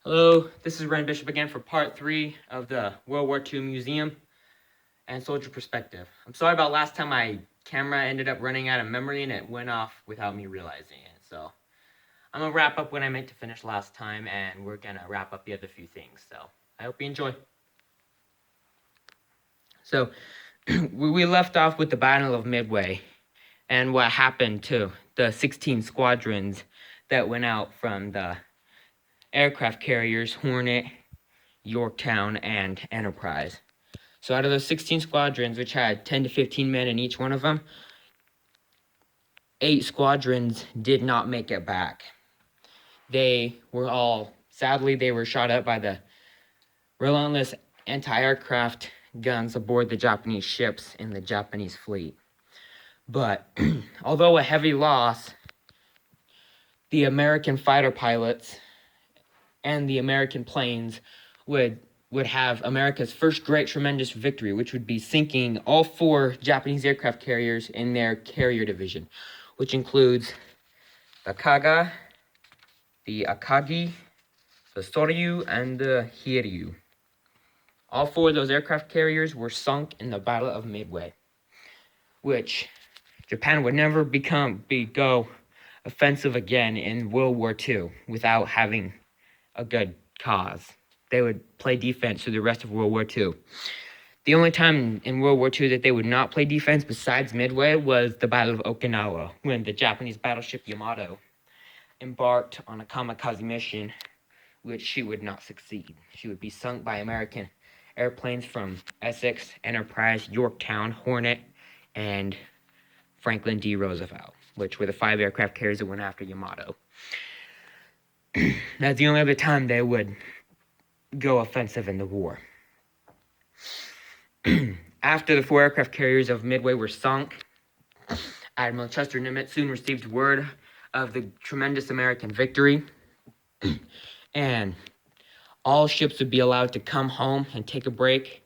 Hello, this is Ren Bishop again for part 3 of the World War II Museum and Soldier Perspective. I'm sorry about last time my camera ended up running out of memory and it went off without me realizing it. So I'm going to wrap up what I meant to finish last time, and we're going to wrap up the other few things. So I hope you enjoy. So we left off with the Battle of Midway and what happened to the 16 squadrons that went out from the aircraft carriers Hornet, Yorktown, and Enterprise. So out of those 16 squadrons, which had 10 to 15 men in each one of them, 8 squadrons did not make it back. Sadly, they were shot up by the relentless anti-aircraft guns aboard the Japanese ships in the Japanese fleet. But although a heavy loss, the American fighter pilots and the American planes would have America's first great tremendous victory, which would be sinking all 4 Japanese aircraft carriers in their carrier division, which includes the Kaga, the Akagi, the Soryu, and the Hiryu. All 4 of those aircraft carriers were sunk in the Battle of Midway, which Japan would never go offensive again in World War II without having a good cause. They would play defense through the rest of World War II. The only time in World War II that they would not play defense besides Midway was the Battle of Okinawa, when the Japanese battleship Yamato embarked on a kamikaze mission, which she would not succeed. She would be sunk by American airplanes from Essex, Enterprise, Yorktown, Hornet, and Franklin D. Roosevelt, which were the 5 aircraft carriers that went after Yamato. That's the only other time they would go offensive in the war. After the 4 aircraft carriers of Midway were sunk, Admiral Chester Nimitz soon received word of the tremendous American victory, and all ships would be allowed to come home and take a break.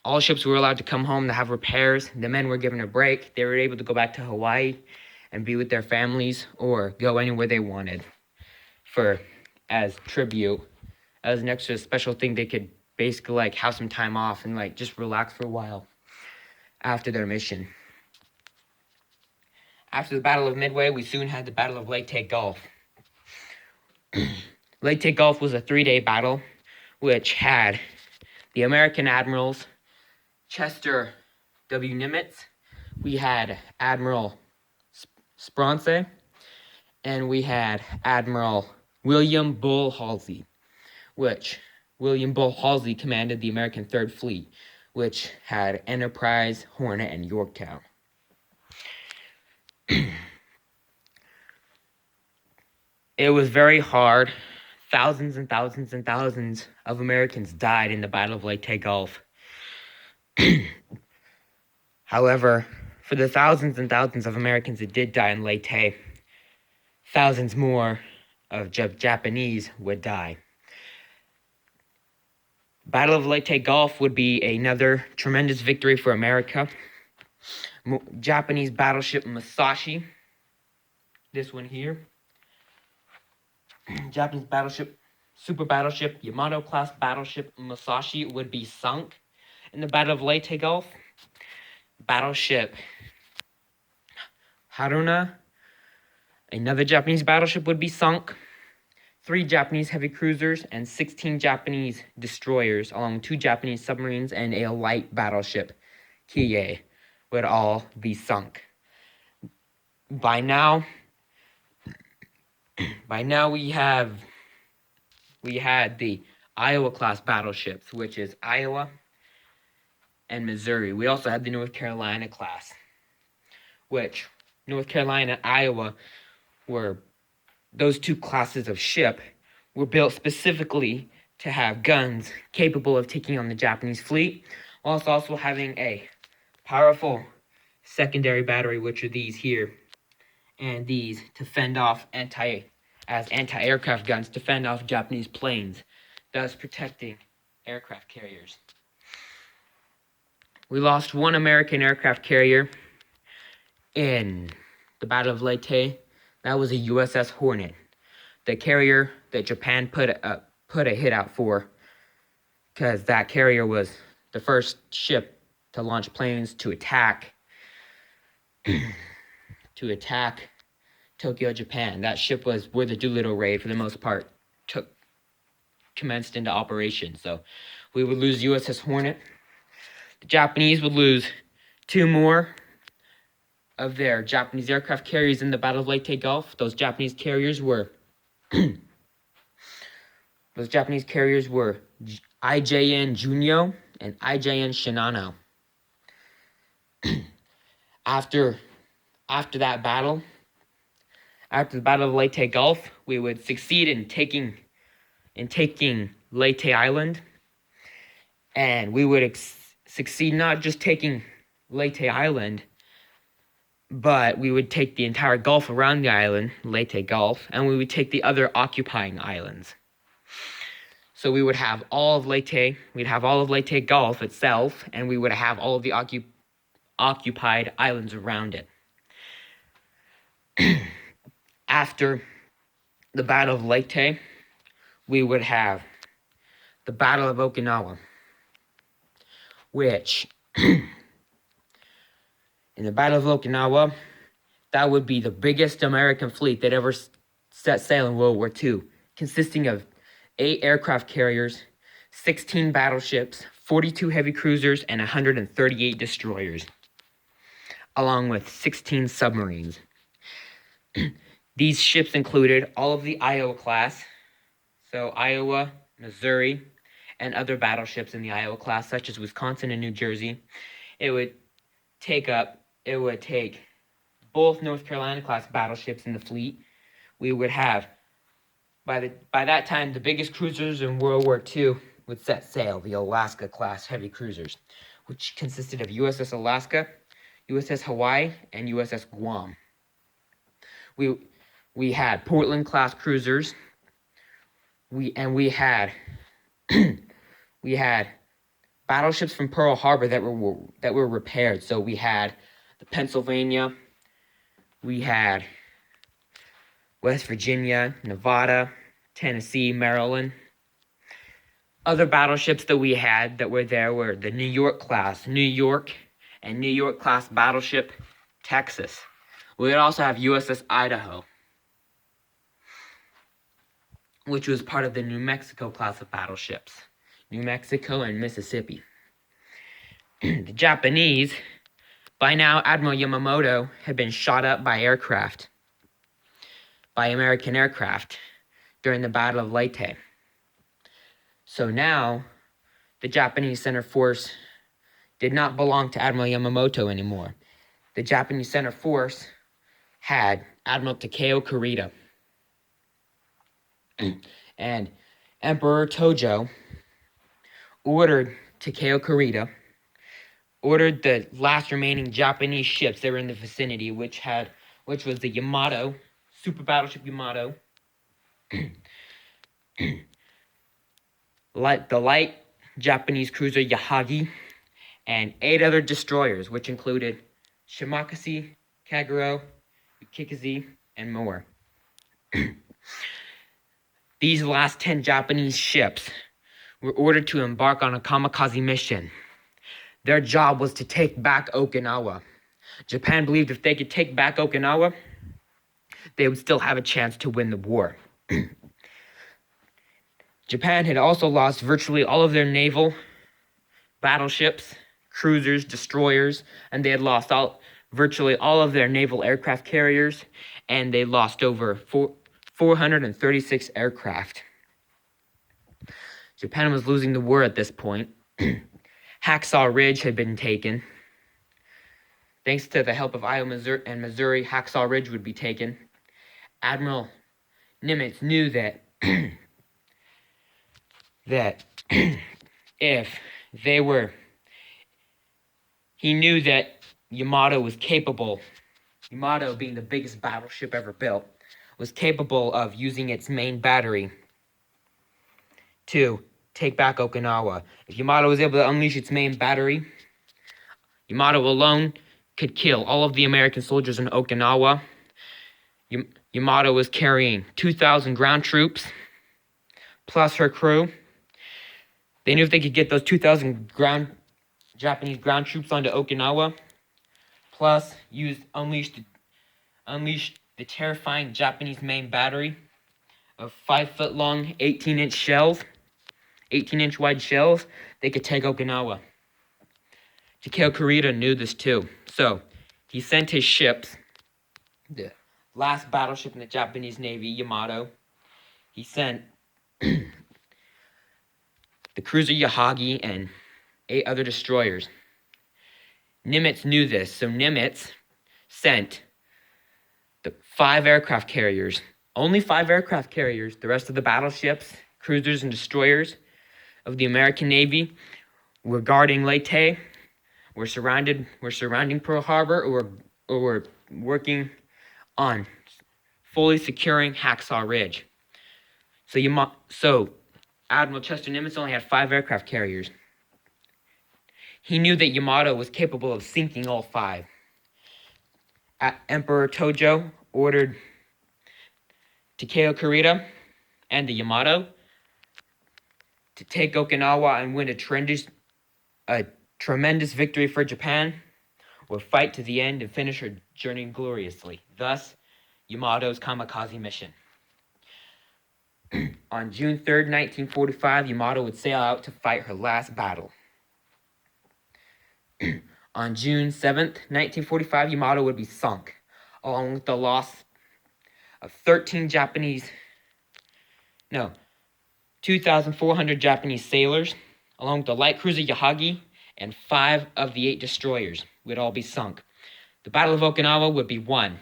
All ships were allowed to come home to have repairs. The men were given a break. They were able to go back to Hawaii and be with their families, or go anywhere they wanted as tribute, as an extra special thing. They could basically have some time off and just relax for a while after their mission. After the Battle of Midway, we soon had the Battle of Leyte Gulf. Leyte Gulf was a 3-day battle, which had the American admirals Chester W. Nimitz, we had Admiral Spronce, and we had Admiral William Bull Halsey, which William Bull Halsey commanded the American Third Fleet, which had Enterprise, Hornet, and Yorktown. It was very hard. Thousands and thousands and thousands of Americans died in the Battle of Leyte Gulf. However, for the thousands and thousands of Americans that did die in Leyte, thousands more of Japanese would die. Battle of Leyte Gulf would be another tremendous victory for America. Japanese battleship Musashi, this one here, Japanese battleship, super battleship, Yamato-class battleship Musashi would be sunk in the Battle of Leyte Gulf. Battleship Haruna, another Japanese battleship, would be sunk. 3 Japanese heavy cruisers and 16 Japanese destroyers, along with 2 Japanese submarines and a light battleship, Kie, would all be sunk. By now we had the Iowa-class battleships, which is Iowa and Missouri. We also had the North Carolina class, which North Carolina and Iowa were, those 2 classes of ship were built specifically to have guns capable of taking on the Japanese fleet, whilst also having a powerful secondary battery, which are these here, and these to fend off anti-aircraft guns to fend off Japanese planes, thus protecting aircraft carriers. We lost 1 American aircraft carrier in the Battle of Leyte. That was a USS Hornet. the carrier that Japan put a hit out for, because that carrier was the first ship to launch planes to attack Tokyo, Japan. That ship was where the Doolittle raid, for the most part, commenced into operation. So we would lose USS Hornet. The Japanese would lose 2 more of their Japanese aircraft carriers in the Battle of Leyte Gulf. Those Japanese carriers were IJN Junyo and IJN Shinano. After the Battle of Leyte Gulf, we would succeed in taking Leyte Island, and we would succeed not just taking Leyte Island, but we would take the entire Gulf around the island, Leyte Gulf, and we would take the other occupying islands. So we would have all of Leyte, we'd have all of Leyte Gulf itself, and we would have all of the occupied islands around it. After the Battle of Leyte, we would have the Battle of Okinawa, which, in the Battle of Okinawa, that would be the biggest American fleet that ever set sail in World War II, consisting of 8 aircraft carriers, 16 battleships, 42 heavy cruisers, and 138 destroyers, along with 16 submarines. These ships included all of the Iowa class, so Iowa, Missouri, and other battleships in the Iowa class, such as Wisconsin and New Jersey. It would take both North Carolina class battleships in the fleet. We would have, by that time, the biggest cruisers in World War II would set sail, the Alaska class heavy cruisers, which consisted of USS Alaska, USS Hawaii, and USS Guam. We had Portland class cruisers. We had battleships from Pearl Harbor that were repaired. So we had the Pennsylvania, we had West Virginia, Nevada, Tennessee, Maryland. Other battleships that we had that were there were the New York class, New York, and New York class battleship, Texas. We would also have USS Idaho, which was part of the New Mexico class of battleships, New Mexico and Mississippi. The Japanese, by now Admiral Yamamoto had been shot up by American aircraft during the Battle of Leyte. So now, the Japanese center force did not belong to Admiral Yamamoto anymore. The Japanese center force had Admiral Takeo Kurita. And Emperor Tojo ordered Takeo Kurita, ordered the last remaining Japanese ships that were in the vicinity, which was the Yamato, super battleship Yamato, the light Japanese cruiser Yahagi, and 8 other destroyers, which included Shimakase, Kagero, Kikaze, and more. These last 10 Japanese ships were ordered to embark on a kamikaze mission. Their job was to take back Okinawa. Japan believed if they could take back Okinawa, they would still have a chance to win the war. Japan had also lost virtually all of their naval battleships, cruisers, destroyers, and they had lost virtually all of their naval aircraft carriers, and they lost over 436 aircraft. Japan was losing the war at this point. Hacksaw Ridge had been taken. Thanks to the help of Iowa and Missouri, Hacksaw Ridge would be taken. Admiral Nimitz knew that he knew that Yamato was capable, Yamato being the biggest battleship ever built, was capable of using its main battery to take back Okinawa. If Yamato was able to unleash its main battery, Yamato alone could kill all of the American soldiers in Okinawa. Yamato was carrying 2,000 ground troops plus her crew. They knew if they could get those 2,000 Japanese ground troops onto Okinawa, plus unleash the terrifying Japanese main battery of 5-foot long, 18-inch wide shells, they could take Okinawa. Takeo Kurita knew this too, so he sent his ships, the last battleship in the Japanese Navy, Yamato. He sent the cruiser Yahagi and 8 other destroyers. Nimitz knew this, so Nimitz sent the 5 aircraft carriers, only 5 aircraft carriers. The rest of the battleships, cruisers, and destroyers of the American Navy were guarding Leyte, were surrounding Pearl Harbor, or were working on fully securing Hacksaw Ridge. So Admiral Chester Nimitz only had 5 aircraft carriers. He knew that Yamato was capable of sinking all 5. Emperor Tojo ordered Takeo Kurita and the Yamato to take Okinawa and win a tremendous victory for Japan, or fight to the end and finish her journey gloriously. Thus, Yamato's kamikaze mission. On June 3rd, 1945, Yamato would sail out to fight her last battle. On June 7th, 1945, Yamato would be sunk, along with the loss of 2,400 Japanese sailors, along with the light cruiser Yahagi, and 5 of the 8 destroyers would all be sunk. The Battle of Okinawa would be won.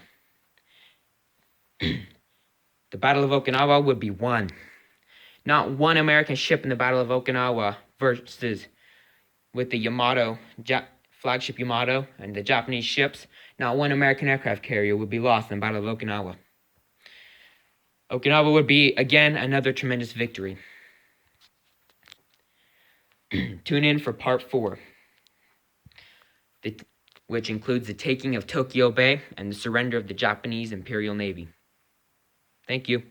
The Battle of Okinawa would be won. Not one American ship in the Battle of Okinawa versus with the Yamato, flagship Yamato, and the Japanese ships, not one American aircraft carrier would be lost in the Battle of Okinawa. Okinawa would be, again, another tremendous victory. Tune in for part 4, which includes the taking of Tokyo Bay and the surrender of the Japanese Imperial Navy. Thank you.